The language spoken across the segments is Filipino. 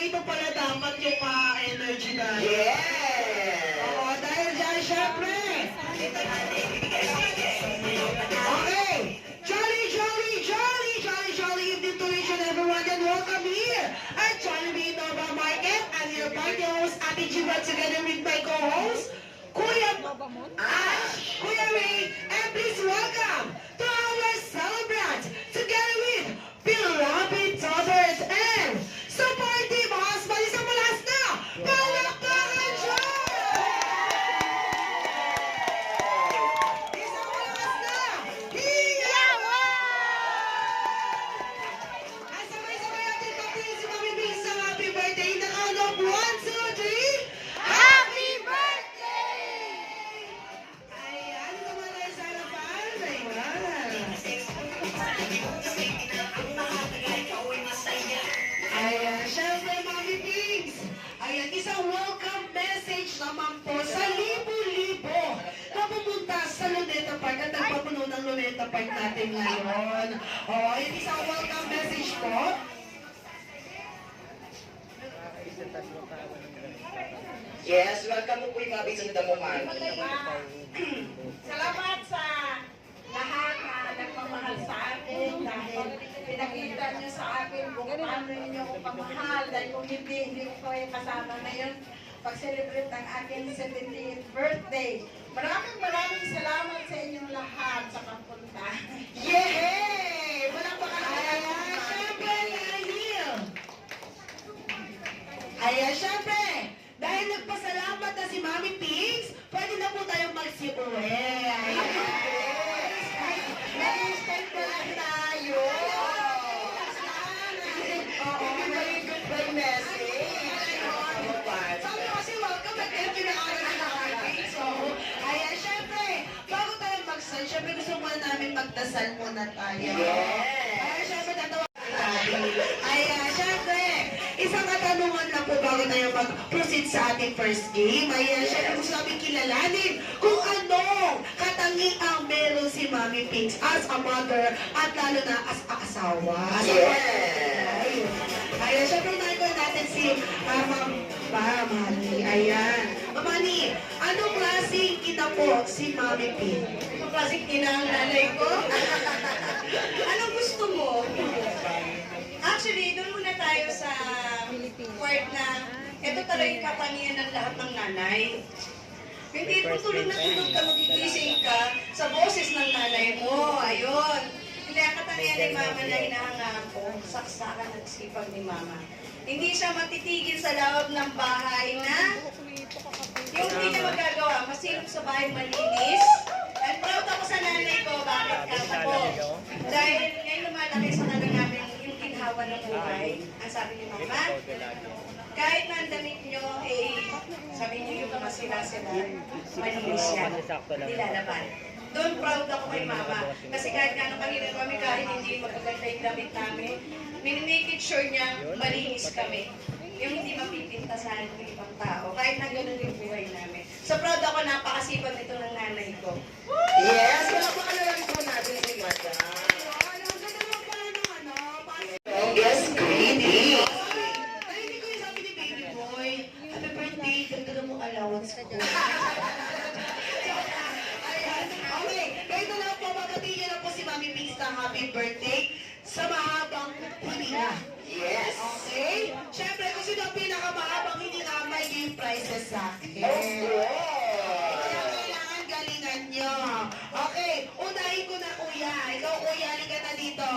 ito pala dapat yung energy na. Yes! Oo, dahil dyan, syempre. Okay. Jolly evening to each and everyone and welcome here at Jollibee Nova Market. I'm your party host, Ate Jibat, together with my co-host, Kuya Ash, Kuya Ray, and please welcome to our celebrant, together with Beloved Daughters and supportive husband. Isang malas na, palakpakan siya! Isang malas na, hiyawan! At sabay-sabay natin patiin si Mami Bing sa happy birthday na count of 1, 2, 3, happy birthday! Ayan, ito naman tayo sa harapan. Ayan, syempre Mami Bings. Ayan, isang welcome message naman po sa libo-libo na pumunta sa Luneta Park at nagpapuno ng Luneta Park natin ngayon. O, ayan, isang welcome message po. Yes, welcome po yung mabig sa mo, ma'am. Salamat sa lahat na nagmamahal sa akin dahil pinakita niyo sa akin kung paano niyo ako pamahal dahil kung hindi ko kayo kasama ngayon pag-celebrate ng aking 70th birthday. Maraming salamat sa inyong lahat sa pagpunta. Yay! Walang pakalaman. Syempre, Daniel. Ayan, syempre. Dahil nagpasalamat na si Mami Pigs, pwede na po tayong magsiuwi. Nag-start na lang tayo. Oo, may goodbye message. Sabi ko kasi welcome at kaya pinaaral na Mami Pigs. So, ayan, syempre, bago tayo mag-sal, syempre gusto muna namin magdasal muna tayo. Yes. Ayan, syempre, tatawa natin. Ayan, syempre, isang katanungan lang po bago tayo mag-proceed sa ating first game. Ayan, syempre gusto namin kilalanin kung anong katangiang meron si Mami Pigs as a mother at lalo na as a asawa. Yes. Ayan, syempre nalikuhan natin si Mami. Ayan. Mami, anong klaseng ina po si Mami Pigs? Anong klaseng ina ang nanay ko? Anong gusto mo? Actually, doon muna tayo sa part na ito talaga yung katangian ng lahat ng nanay. Hindi po tulog na tulog ka, magigising ka sa boses ng nanay mo. Ayun. Hindi ang katangian ni mama na hinahangaan ko, saksakan at sipag ni mama. Hindi siya matitigil sa loob ng bahay na yung hindi niya magagawa, masilap sa bahay malinis. And proud ako sa nanay ko, bakit ka po? Dahil ngayon lumalaki sa kanang namin yung ginhawa ng buhay. Ang sabi ni mama, kahit na ang damit nyo, sabi niyo yung masira-sira, malinis yan, nilalaban. Doon proud ako kay mama. Kasi kahit nga nung kanina kami, kahit hindi magaganda yung damit namin, minimake it sure niya, malinis kami. Yung hindi mapipintasan ng ibang tao. Kahit na ganun yung buhay namin. So proud ako, napakasipag nito ng nanay ko. Yes, wala pa kalalang po natin si Madam. Ang ganda naman pala ng ano, Yes, greedy. ay, hindi ko yung sabi ni Baby Boy. Happy birthday, ganda mo allowance ko. Ayan. Okay, ganito lang po, mabatiin na po si Mami Pigs ng happy birthday sa mahabang hininga. Yes. Okay? Siyempre, kung sino ang pinakamahabang hininga, may game prizes sa akin. Kaya kailangan galingan nyo. Okay, unahin ko na kuya. Ikaw kuya, halika na dito.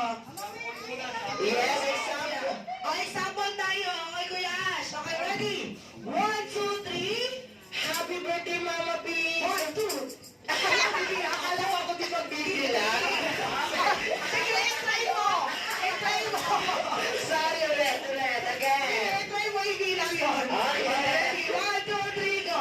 Yes, example. Okay, example tayo. Okay, Kuya Ash. Okay, ready? 1, 2, 3. Happy birthday, Mama P. 1, 2. Akala ko ako di magbibigil lang. Sige, try mo. Try mo. Sorry, ulit, again. Try mo, hindi lang yun. Okay. Ready? 1, 2, 3, go.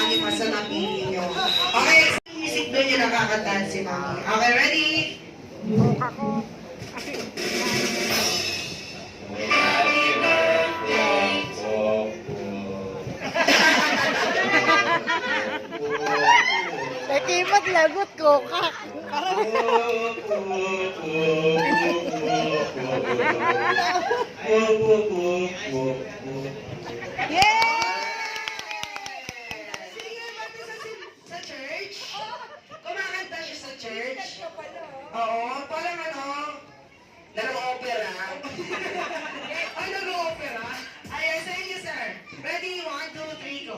anim sa napili nyo. Okay, sa music doon yung nakakataan si Mami. Okay, ready? Nakipat lagot ko, kak. Sige, ba't sa church? Kumakanta siya sa church? Oo, parang ano? Nag-opera. Ay, nag-opera? Ayan, sa inyo, sir. Ready? 1, 2, 3, go.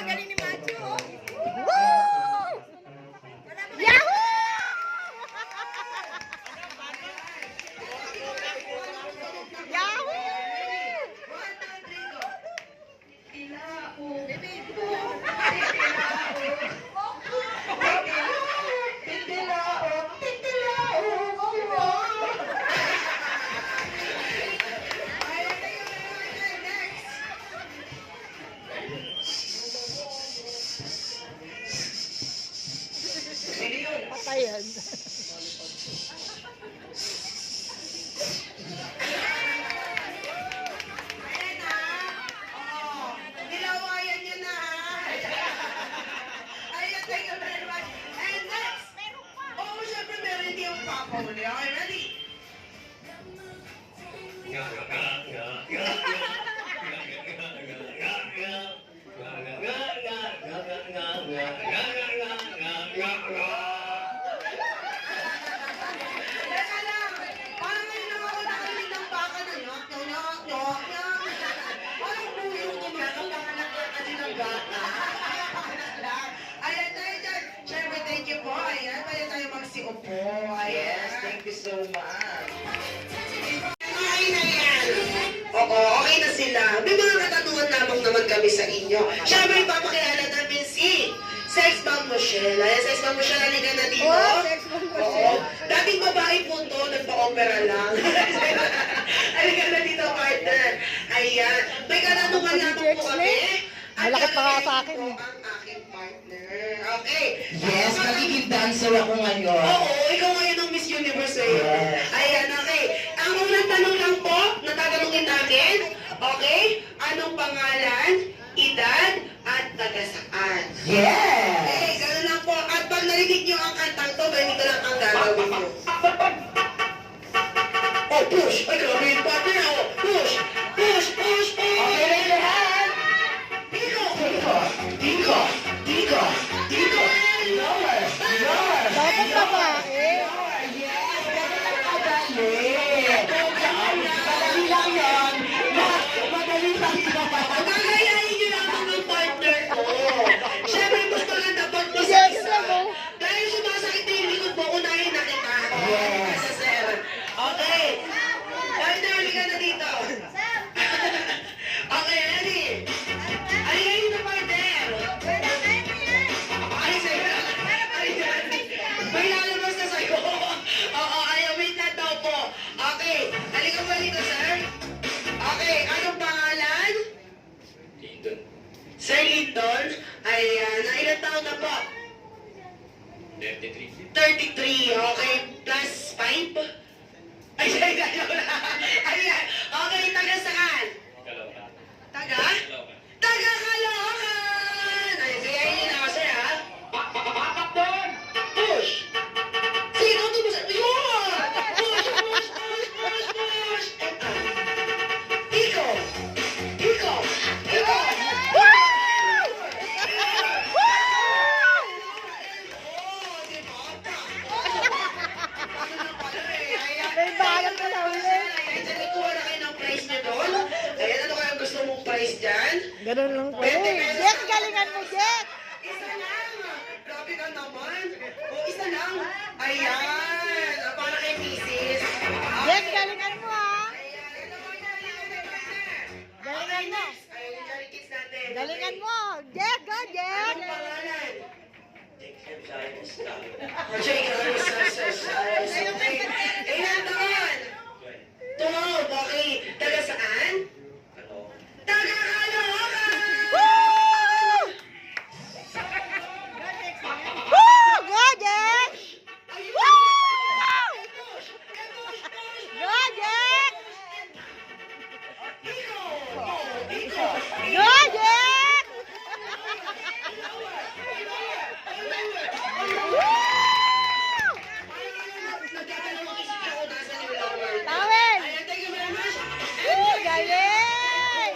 Galing ni Macho, oh. Woo! Yahoo! Yahoo! 1, 2, 3, go. Ayan, tayo, next. Sige yun. Patayan. Ayan na. Oo. Nilawayan nyo na. Ayan, thank you very much. And next. Oo, syempre meron din yung papahuli. Okay, ready? Teka lang. Parang ngayon lang ako nakarinig ng baka na nyok, nyok, nyok, nyok, nyok. Parang buyo ko na kapanganak na kasi ng baka. Ayan tayo dyan. Syempre, thank you po. Ayan, pwede tayo magsiupo. Ayan. Yes, thank you okay na sila, may mga katanungan lamang naman kami sa inyo. Siyempre, ipapakilala namin si Sex Bomb Michelle. Ayan, Sex Bomb Michelle, halika na dito. Oh, Sex Bomb Oo. Michelle. Dating babae po to, nagpa-opera lang. Halika na dito, partner. Ayan. May katanungan lamang po kami. Malaki pa nga sa akin, eh. Ang aking partner. Okay. Yes, magiging dancer ako ngayon. Oo, ikaw ngayon ang Miss Universe eh. Ayan, okay. Ang unang tanong lang po, natatanungin natin, okay? Anong pangalan, edad, at taga saan? Yes! Okay, ganun lang po. At pag narinig nyo ang kantang to, ganito lang ang gagawin nyo. Oh, push! Ay, grabe yung partner, oh. Push! Push! Push! Push! Okay, raise your hand! Tiko! Tiko! Tiko! Tiko! Lower! Lower! Dapat babae. Yes! Ganun lang kadali! Madali lang yun! Madali lang yun! Gagayahin nyo lamang ang partner ko. Siyempre, mas maganda pag Yes, masakit mo. Dahil sumasakit na yung likod mo, unahin na kita. Yes. Sa sir. Okay. Partner, halika na dito. Okay, ready? Halika dito, partner. Ay, sir. Ay, sir. May lalabas na sa'yo. Oo, ayaw, wait lang daw po. Okay, halika pa dito, sir. Okay, anong pangalan? Lindon. Sir Lyndon, ayan, ilang taon na po? 33. 33, okay, plus 5? Ay, ayaw na. Ayan, okay, taga saan? Caloocan. Taga? Caloocan. Taga Caloocan! Ay, gayahin niyo na ako, sir, ha? Papak doon! Push! Sino ito mo sa... Yun! Push, push, push, push, push! Eto. Iko! Iko! Iko! May balag ka na ulit. Ayan, kuha na kayo ng prize niyo doon. Ayan, ano kaya gusto mong prize dyan? Ganun lang po. Jack, galingan mo, Jack. Isa lang! Grabe ka naman! O, isa lang! Ayan! Para kay Mrs. Jack, galingan mo, ha. Ayan, ito po na, Galingan mo. Ayan, yung Johnny Kids natin. Galingan mo. Jack, go, Jack. Anong pangalan? Exercise. Jay, ilan taon? 12, okay. Taga saan? Caloocan. Taga Caloocan! Woo! Woo! Go, Jack. Woo! Go, Jack. Go, Jack. Tawel. Woo, galing.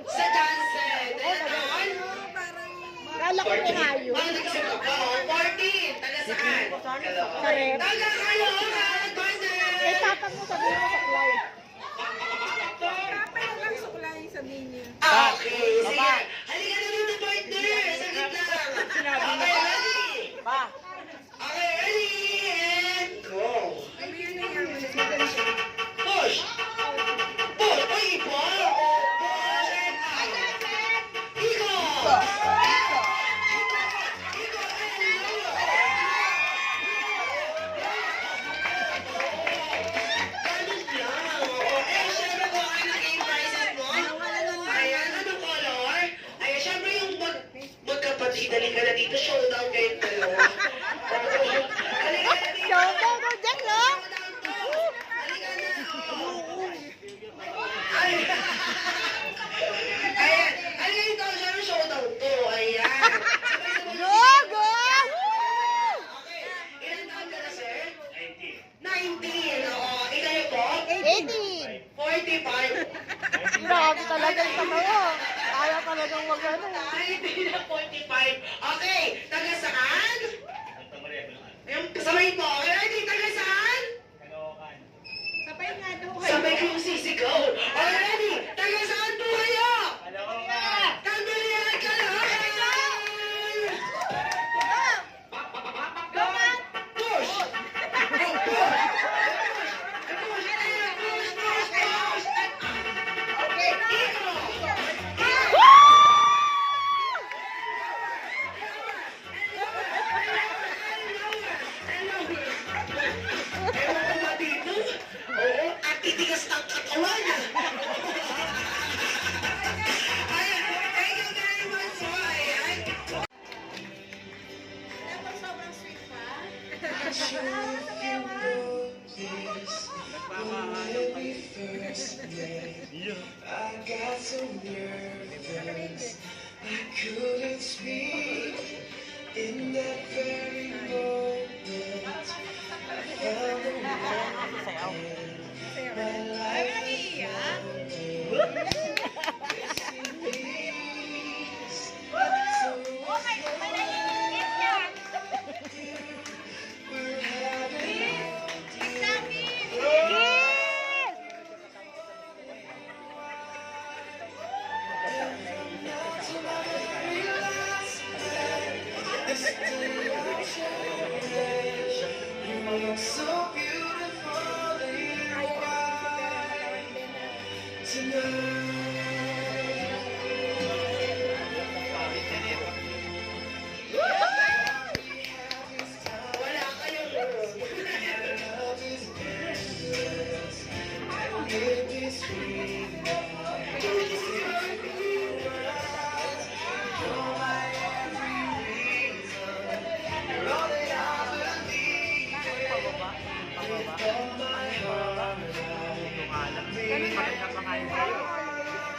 Sa Johnson. Ayan, Kala ko may hayo. 14. Taga saan? Sa rep. Taga Caloocan, partner! Eh, tapang mo sabihin mo sa fly. Okay, sige. Halika na dito, partner. Saglit lang. Okay, ready? Okay, ready? And go. Push. Push. Uy, iba. Push and out. Iko. Iko and lower. Ganun lang. Oo. Eh, syempre kung ano naging prices mo. Ayan, anong color? Ayan, syempre yung magkapatid. Halika na dito. Showdown kayong dalawa. Oo. Halika na dito. Showdown mo, Jack, no? Halika na. Oo. Ayan. Ayan. Halika dito. Syempre showdown to. Ayan. Sabay-sabay. Go, go. Woo! Okay. Ilan taon ka na, sir? 19. 19. Oo. Ikaw po? 18. 45. Grabe talaga yung tao. Kaya talagang mag-ano. 19 na 45. Okay. Taga saan? Santa Maria, Caloocan. Yung sabay po. Ready? Taga saan? Caloocan. Sabay kayong sisigaw. Already? Taga saan po kayo? Caloocan. Tanggalian ka lang! Push! sure if you know this. When we first met, I got so nervous I couldn't speak. In that very moment, I felt the one my life missing peace. So we're having you look so beautiful in white tonight. Wala kayo. Love is endless, and it is free. You're my every reason. You're all that I believe in. With all my heart, I believe.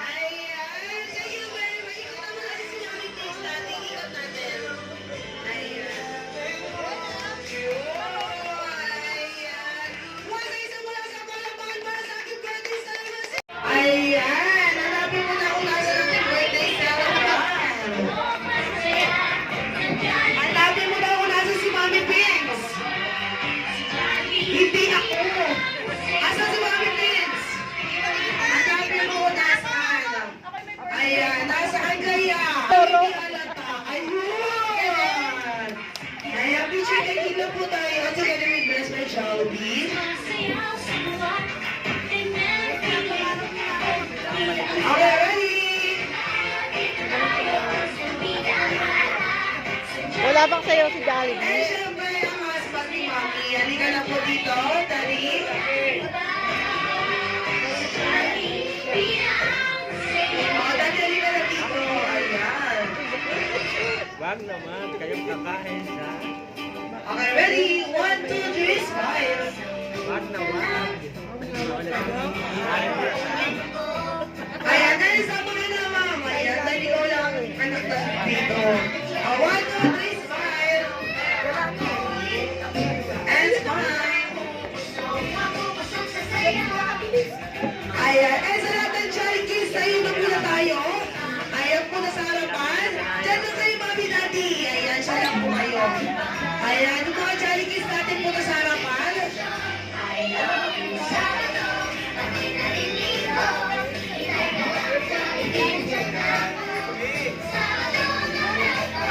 Ayan, thank you very much. Ikaw naman kasi si Mami Pix natin. Ikot natin. Ayan. Ayan. One isa mula sa palapakan para sa aking birthday celebration. Ayan, hanapin mo na kung nasa aking birthday celebration. Hanapin mo na kung nasa si Mami Pix. Hindi ako. Asa si Mami Pix? Hanapin mo kung nasaan. Ayan, nasaan kaya? Hindi halata. Ayun! Ayan, picture taking na po tayo together with Best Friend Shelby. Okay, ready? Wala bang sayo si Eh, Jollibee? syempre, ang husband ni Mami. Halika na po dito, Tari. Oh, Tari, halika na dito. Ayan. Wag naman, kayong kakain siya. Okay, ready? 1, 2, 3, smile. Wag naman. Ayan, dahil sa mga na mama, ayan, dahil ikaw lang anak na dito. 1, 2, 3, smile. And smile. Ayan, and sa lahat ng Chalkies, tayo na muna tayo. Ayan po na sa harapan. Diyan na kayo, Mami Daddy. Ayan, siya lang po kayo. Ayan, yung mga Chalkies natin po na sa harapan.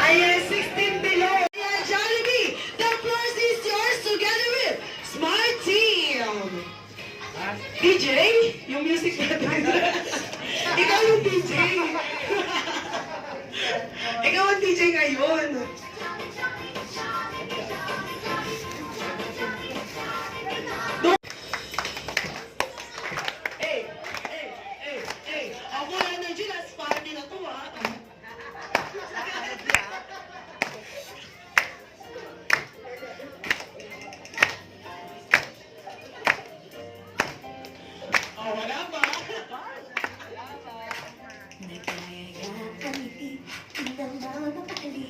Ayan, 16 below. Ayan, Jollibee, the floor is yours together with Smart Team. DJ, yung music natin. Ikaw yung DJ. Ikaw ang DJ ngayon. Ako na energy, last party na to, ha? Oh, wala pa. Nagkaya kami, hindi lang mapakali.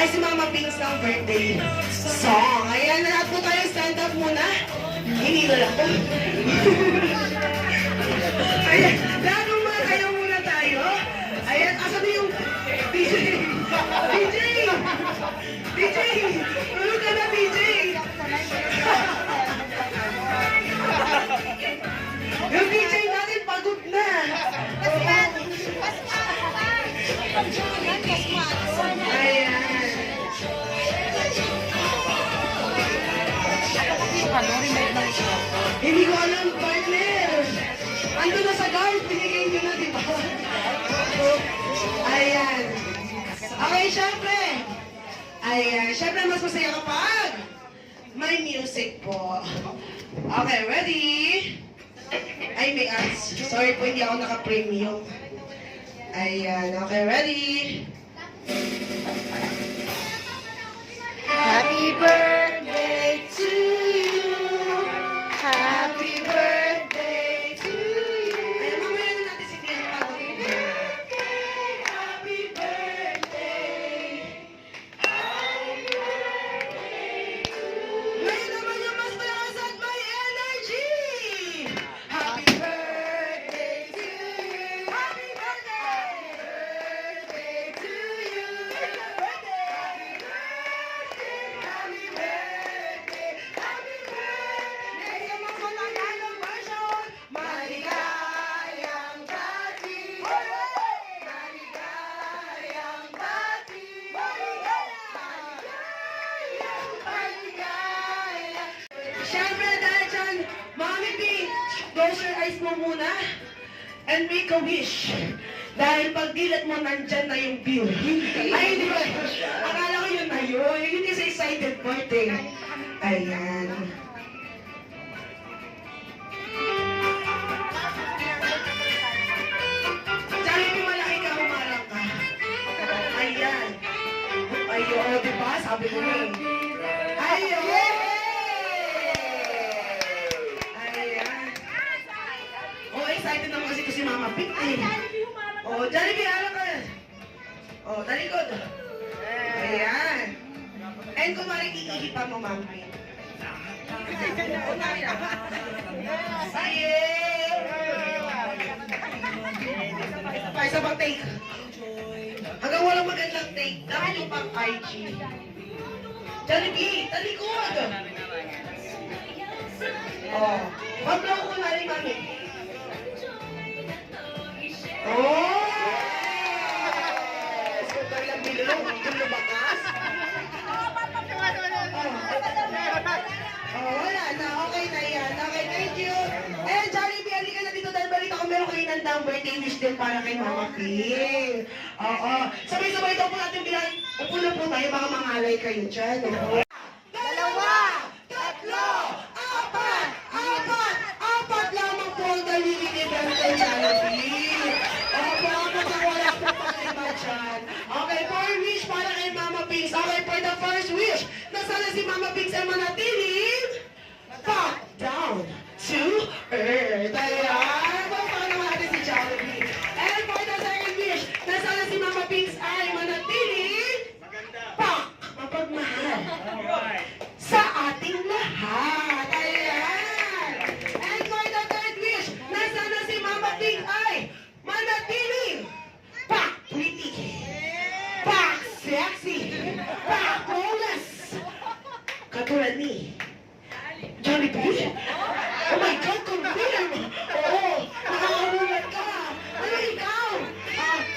ay si Mama Pinks ng birthday song. Ayan, lahat po tayo stand up muna. Hinilo lang po. Ayan, lahat po muna tayo muna tayo. Ayan, asa na yung DJ? DJ! DJ! Tulog ka na, DJ! Yung DJ natin pagod na. Ayan. Hindi ko alam, partner. Ando na sa guard, binigay nyo na, di ba? Ayan. Okay, syempre. Ayan, syempre mas masaya kapag may music po. Okay, ready? Ay, may ads. Sorry po, hindi ako naka-premium. Ayan, okay, ready? Happy birthday to you. Happy birthday to you. Ayan, mamaya na natin si Tia Happy birthday. Happy birthday. Ngayon naman yung mas malakas at may energy. Happy birthday to you. Happy birthday. Birthday to you. Happy birthday. Happy birthday. Happy birthday. Sa mga mananalo version. Maligayang bati. Maligayang bati. Maligayang. Siyempre dahil dyan, Mami B, close your eyes mo muna and make a wish. Dahil pag dilat mo, nandyan na yung bill. Ay, hindi ba? Akala ko yun na yun. Yun yung sa excited part eh. Ayan. Dahil kung malaki ka, humarang ka. Ayan. Ayun, di ba? Sabi ko na eh. Ayun! Ayan. Oh, excited naman kasi ko si Mama Pink eh. Oh, Jollibee, harap ka. Oh, talikod. Ayan. And kung marikikihipan mo, Mama Pink. Ayan. Pa, isa pang take. Hanggang walang magandang take, dahil yung pang IG. Jollibee, talikod. Oh, pablo ko na rin, Mami. Oh! Super lang bilog, lumakas. Oh, wala na. Okay na yan. Okay, thank you. Eh, Jollibee, halika na dito dahil balita ko meron kayo ng birthday wish din para kay Mama Pink. Oo. Sabay-sabay daw po natin bilang upo na po tayo, baka mangalay kayo dyan. Oo. Dalawa! Tatlo! Apat! Apat! Apat lamang po ang dalili ni Birthday Jollibee. Opo, apat ang wala po pa dyan. Okay, for wish para kay Mama Pink. Okay, for the first wish, na sana si Mama Pink ay manatiling back down to earth. Ayan, paano natin si Jollibee. And for the second wish, na sana si Mama Pink ay manatiling mapagmahal sa ating lahat. Ayan. And for the third wish, na sana si Mama Pink ay manatiling pretty, sexy, flawless. Katulad ni Jollibee. Oh my God, confirm! Oo, nakakamulat ka. Ano ikaw?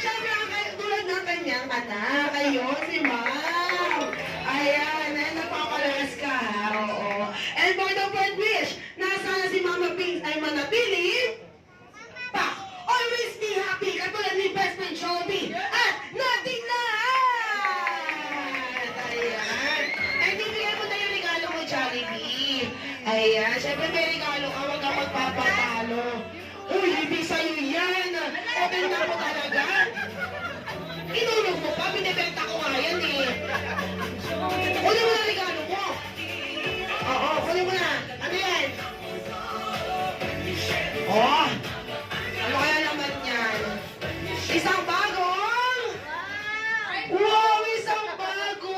Siyempre, tulad ng kanyang anak. Ayun, si Ma'am. Ayan, napapalakas ka, ha? Oo. And for the fourth wish, na sana si Mama Pink ay manatili always be happy, katulad ni Best Friend Jollibee. At nating lahat! Ayan. And bibigyan mo na yung regalo mo, Jollibee. Ayan, syempre may regalo ka, huwag ka magpapatalo. Uy, ibig sa'yo yan. Open na po talaga. Inulog mo pa, binibenta ko nga yan eh. Kunin mo na regalo mo. Oo, kunin mo na. Ano yan? Oh! Ano kaya naman yan? Isang bagong? Wow, isang bago!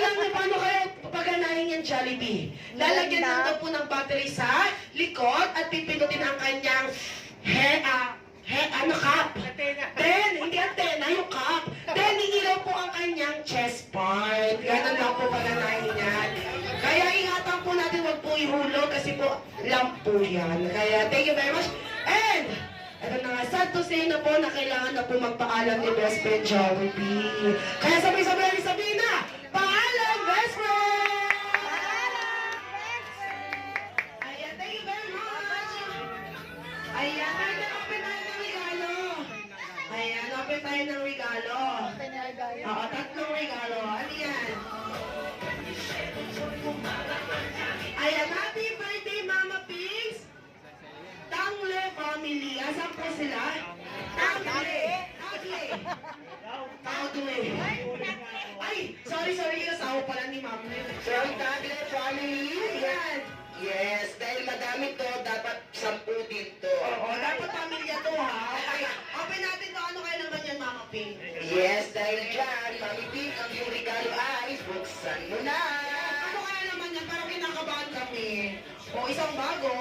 alam niyo paano kayo paganahin yung Jollibee? Lalagyan lang daw po ng battery sa likod at pipindutin ang kanyang cup. Then, hindi antena, yung cup. Then, inilaw po ang kanyang chest part. Ganun lang po paganahin yan. Kaya ingatan po natin, wag po ihulog kasi po lampo yan. Kaya, thank you very much. And, ito na nga, sad to say na po na kailangan na po magpaalam ni Best Friend Jollibee. Kaya sabay-sabay rin sabihin na, paalam, Best Friend! Ayan, thank you very much. Ayan, open tayo ng regalo. Ayan, open tayo ng regalo. Oo, tatlong regalo. Ano yan? Ayan, happy birthday, Mama Pigs! Tangle family. Asan po sila? Tangle. Ay, sorry, yung asawa pala ni Ma'am. From Tangle family. Ayan. Yes, dahil madami to, dapat 10 din to. Oo, dapat pamilya to ha. Okay, open natin to. Ano kayo naman yan, Mama Pink? Yes, dahil dyan, Mami Pink, ang iyong regalo ay buksan mo na. Ano kaya naman yan? Parang kinakabahan kami. O, isang bago.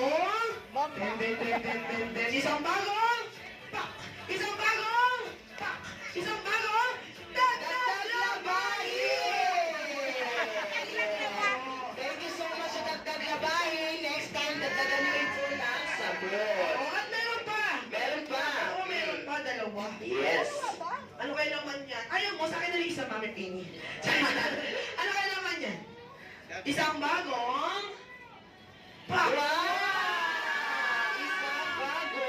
Isang bago. Pak! Isang bago. Pak! Isang bago. Thank you so much sa dagdag labahin. Next time, dagdagan niyo rin po ng sabon. O, at meron pa. Meron pa. Oo, meron pa. Dalawa. Yes. Ano kaya naman yan? Ayaw mo, sa akin na isa, Mami Pini. Ano kaya naman yan? Isang bagong... Pak! Isang bago.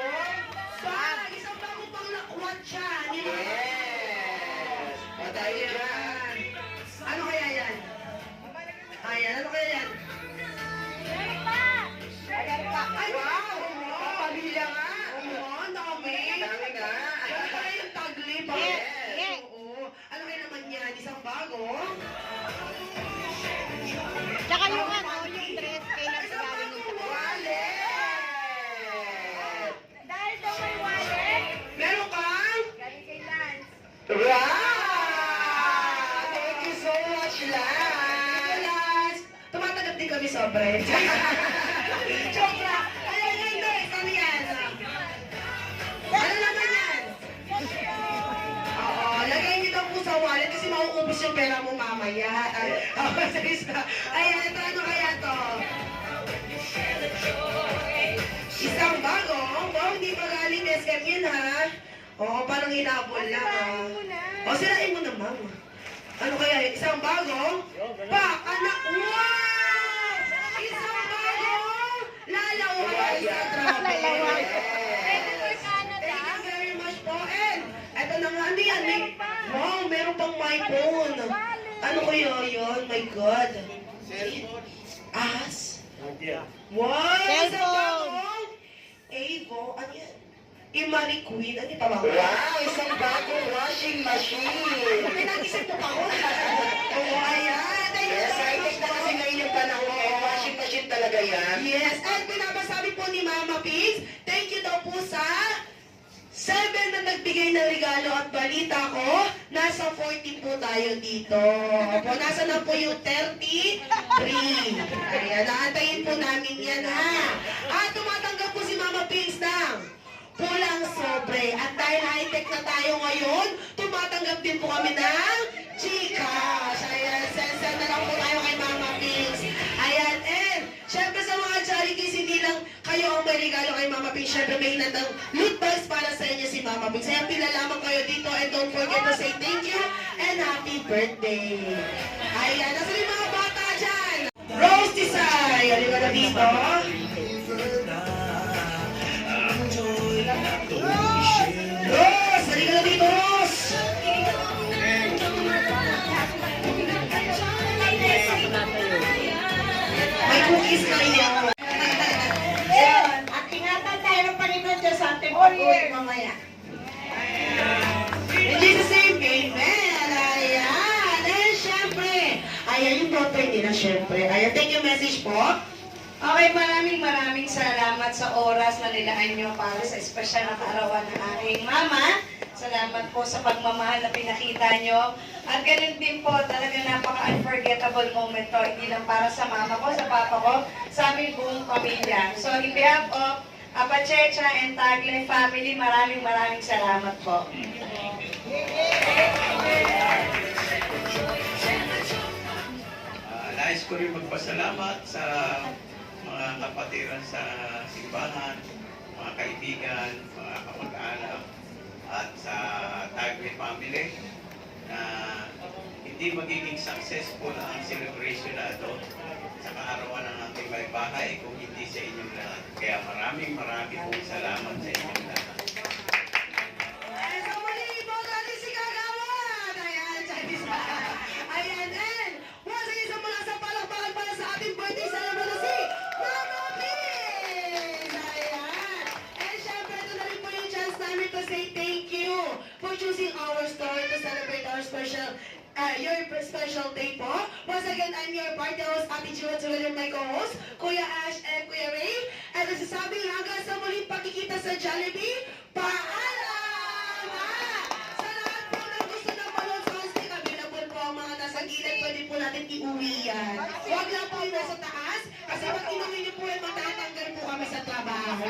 Isang bagong pang lakwat siya. Yes. Patay dyan. Ano kaya yan? Ayan, ano kaya yan? Ay, wow! Pamilya nga. Oo, ang dami. Dami nga. Ano kaya yung tagli ba? Yes. Oo. Ano kaya naman yan? Isang bago? Tsaka yung ano, yung dress kay Isang nagagaling bagong nito. wallet! Dahil daw may wallet, Meron kang? galing kay Lance. Wow! Thank you so much, Lan. Last, tumatagap din kami sobre. Joke lang. Ayan, hindi. Ano yan? Ano naman yan? Oo, lagay niyo daw po sa wallet kasi mauubos yung pera mo mamaya. Ayan, ito ano kaya to? Isang bago? Wow, hindi pa galing SM yun ha? Oo, parang hinabol lang ha? O, sirain mo na, ma'am. Ano kaya? Isang bago? Pak! Anak! Wow! Isang bago! Lalaway sa travel! Ready for Canada? Thank you very much po. And, eto na nga, ano yan? Wow, meron pang my phone. Ano kaya yun? My God. As? Wow! Isang Cellphone. bago? Avo? Ano yan? Imari Queen? Ano yung tawag? Wow! Isang bagong washing machine. Pinag-isip mo pa ako. Oo, ayan. Thank you Yes, so high-tech much na kasi po. ngayon yung panahon. Eh, washing machine talaga yan. Yes, and pinapasabi po ni Mama Pigs, thank you daw po sa 7 na nagbigay ng regalo at balita ko, nasa 14 po tayo dito. Opo, nasa na po yung 33. Ayan, naantayin po namin yan ha. At tumatanggap po si Mama Pigs ng pulang sobre. At dahil high-tech na tayo ngayon, tumatanggap din po kami ng Gcash. Ayan, send na lang po tayo kay Mama Pigs. Ayan, and syempre sa mga charities, hindi lang kayo ang may regalo kay Mama Pigs. Syempre may inandang loot bags para sa inyo si Mama Pigs. Kaya pila lamang kayo dito and don't forget to say thank you and happy birthday. Ayan, nasa yung mga bata dyan? Rose Desai, halika na dito. Rose, halika na dito, Rose. May cookies kayo. At ingatan tayo ng Panginoon Diyos sa ating pag-uwi mamaya. In Jesus' name, amen. Ayan. And syempre, ayan yung daughter nila, syempre. Ayan, thank you message po. Okay, maraming salamat sa oras na nilaan nyo para sa espesyal na kaarawan ng aking mama. Salamat po sa pagmamahal na pinakita nyo. At ganun din po, talagang napaka-unforgettable moment to. Hindi lang para sa mama ko, sa papa ko, sa aming buong pamilya. So, in behalf of Apachecha and Tagle family, maraming salamat po. Nais ko rin magpasalamat sa mga kapatiran sa simbahan, mga kaibigan, mga kamag-anak, at sa Tagle family na hindi magiging successful ang celebration na ito sa kaarawan ng ating may bahay kung hindi sa inyong lahat. Kaya maraming pong salamat sa inyong lahat. Ay, sa muli, iboto natin si Kagawad! Ayan, Chinese ba? Ayan, and once again, sa mula sa palakpakan para sa ating birthday celebration si Mama Miss! Ayan! And syempre, ito na rin po yung chance namin to say thank you for choosing our store to celebrate our your special day po. Once again, I'm your party host, Ate Jiwa, together with my co-host, Kuya Ash and Kuya Ray. At nasasabing hanggang sa muling pagkikita sa Jollibee, paalam! Sa lahat po na gusto na manood sa hosting, available po ang mga nasa gilid, pwede po natin iuwi yan. Huwag lang po yung nasa taas, kasi pag inuwi niyo po yan, matatanggal po kami sa trabaho.